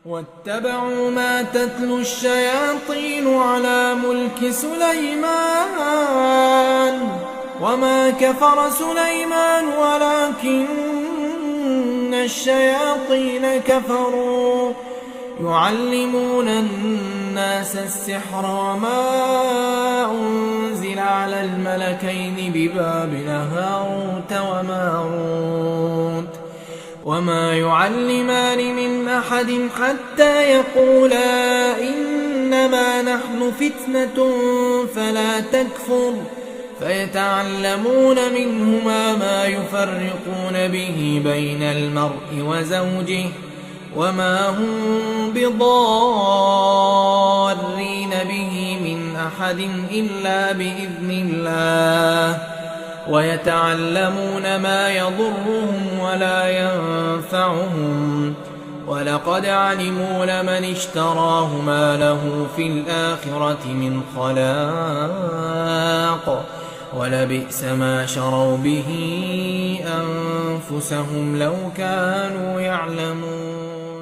واتبعوا ما تتلو الشياطين على ملك سليمان وما كفر سليمان ولكن الشياطين كفروا يعلمون الناس السحر وما أنزل على الملكين ببابل هاروت وماروت وما يعلمان من أحد حتى يقولا إنما نحن فتنة فلا تكفر فيتعلمون منهما ما يفرقون به بين المرء وزوجه وما هم بضارين به من أحد إلا بإذن الله ويتعلمون ما يضرهم ولا ينفعهم ولقد علموا لمن اشتراه ما له في الآخرة من خلاق ولبئس ما شروا به أنفسهم لو كانوا يعلمون.